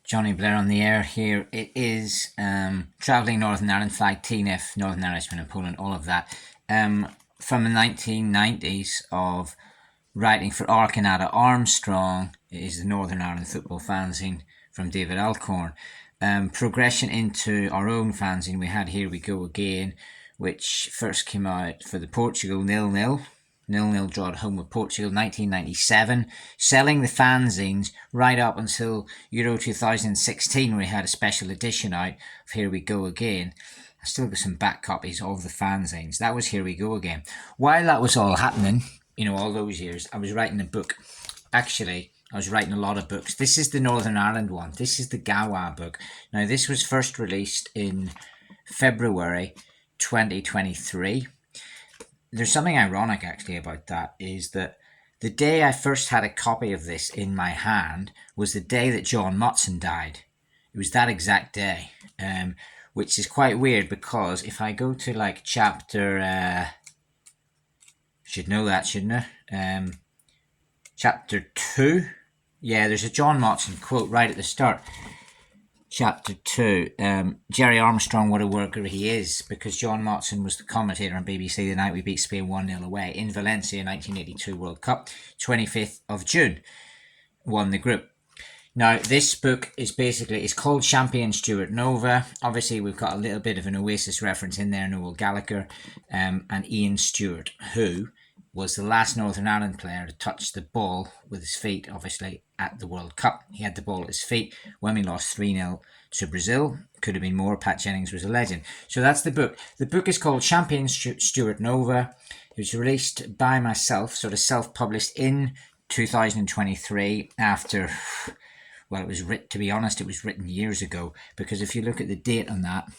Johnny Blair on the air here. It is travelling Northern Ireland flag, TNF, Northern Irishmen and Poland, all of that. From the 1990s of writing for Arcanada Armstrong, it is the Northern Ireland football fanzine from David Alcorn. Progression into our own fanzine, we had Here We Go Again, which first came out for the Portugal 0-0 draw at home with Portugal 1997, selling the fanzines right up until Euro 2016, where we had a special edition out of Here We Go Again. I still got some back copies of the fanzines. That was Here We Go Again. While that was all happening, all those years, I was writing a book. Actually, I was writing a lot of books. This is the Northern Ireland one. This is the GAWA book. Now, this was first released in February 2023. There's something ironic actually about that, is that the day I first had a copy of this in my hand was the day that John Motson died. It was that exact day, which is quite weird, because if I go to chapter, should know that, shouldn't I? Chapter 2, yeah, there's a John Motson quote right at the start. Chapter 2, Jerry Armstrong, what a worker he is, because John Motson was the commentator on BBC the night we beat Spain 1-0 away in Valencia 1982 World Cup. 25th of June, won the group. Now, this book is it's called Champian Stewartnova. Obviously, we've got a little bit of an Oasis reference in there, Noel Gallagher, and Ian Stewart, who was the last Northern Ireland player to touch the ball with his feet, obviously, at the World Cup. He had the ball at his feet when we lost 3-0 to Brazil. Could have been more. Pat Jennings was a legend. So that's the book. The book is called Champion Stewartnova. It was released by myself, sort of self-published in 2023 after, well, it was written, to be honest, it was written years ago, because if you look at the date on that,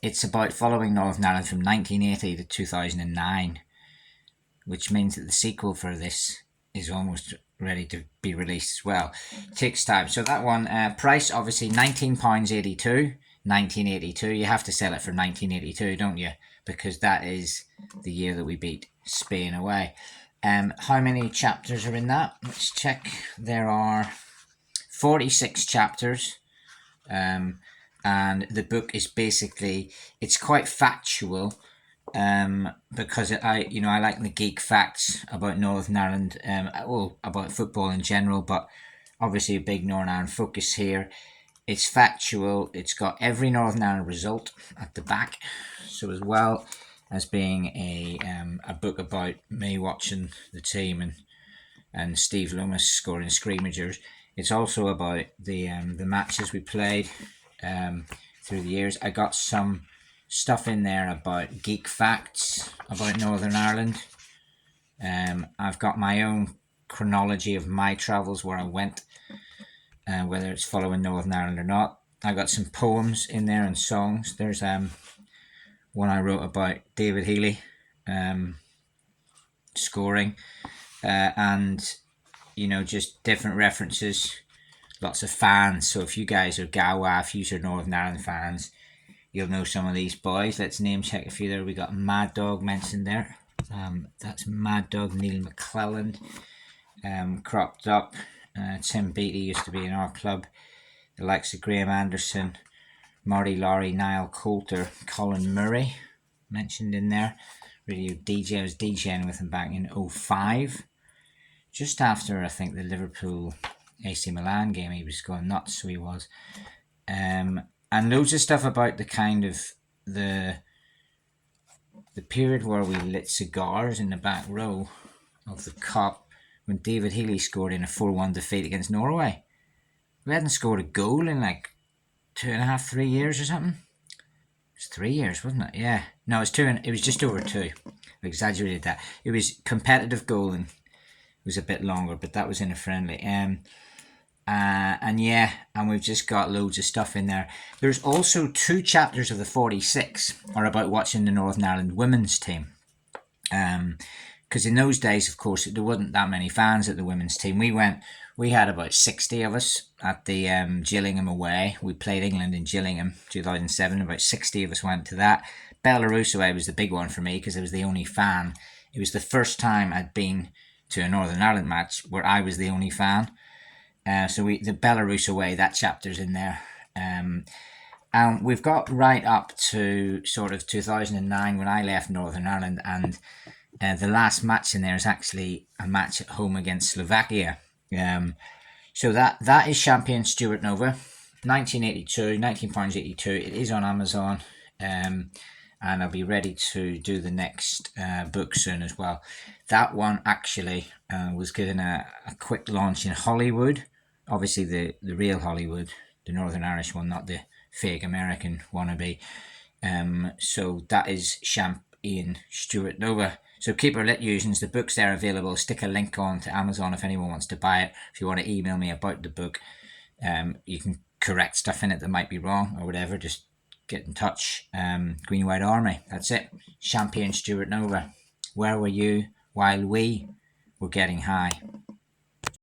it's about following Northern Ireland from 1980 to 2009, which means that the sequel for this is almost ready to be released as well. It takes time. So that one, price obviously £19.82, 1982. You have to sell it for 1982, don't you? Because that is the year that we beat Spain away. How many chapters are in that? Let's check. There are 46 chapters. And the book is basically, it's quite factual, because I like the geek facts about Northern Ireland, about football in general, but obviously a big Northern Ireland focus here. It's factual. It's got every Northern Ireland result at the back. So as well as being a book about me watching the team and Steve Loomis scoring screamagers, it's also about the matches we played through the years. I got some stuff in there about geek facts about Northern Ireland. I've got my own chronology of my travels, where I went, whether it's following Northern Ireland or not. I got some poems in there and songs. There's one I wrote about David Healy scoring, and just different references. Lots of fans. So if you guys are GAWA, if you are Northern Ireland fans, you'll know some of these boys. Let's name check a few there. We got Mad Dog mentioned there. That's Mad Dog, Neil McClelland, cropped up. Tim Beattie used to be in our club. The likes of Graham Anderson, Marty Lowry, Niall Coulter, Colin Murray mentioned in there. Radio DJ, I was DJing with him back in 2005. Just after, I think, the Liverpool AC Milan game, he was going nuts, so he was. And loads of stuff about the kind of the period where we lit cigars in the back row of the cup when David Healy scored in a 4-1 defeat against Norway. We hadn't scored a goal in 2.5, 3 years or something. It was 3 years, wasn't it? Yeah. No, it was just over 2. I exaggerated that. It was competitive goaling. It was a bit longer, but that was in a friendly. And we've just got loads of stuff in there. There's also 2 chapters of the 46 are about watching the Northern Ireland women's team. Because in those days, of course, there wasn't that many fans at the women's team. We had about 60 of us at the Gillingham away. We played England in Gillingham 2007. About 60 of us went to that. Belarus away was the big one for me because I was the only fan. It was the first time I'd been to a Northern Ireland match where I was the only fan. So the Belarus away, that chapter's in there. And we've got right up to sort of 2009 when I left Northern Ireland, and the last match in there is actually a match at home against Slovakia. So that is Champion Stewartnova, 1982, £19.82. It is on Amazon, and I'll be ready to do the next book soon as well. That one actually was given a quick launch in Hollywood, obviously the real Hollywood, the Northern Irish one, not the fake American wannabe. So that is Champion Stewartnova. So keep our lit usings. The book's there available. Stick a link on to Amazon if anyone wants to buy it. If you want to email me about the book, you can correct stuff in it that might be wrong or whatever. Just get in touch. Green White Army. That's it. Champion Stewartnova. Where were you while we were getting high?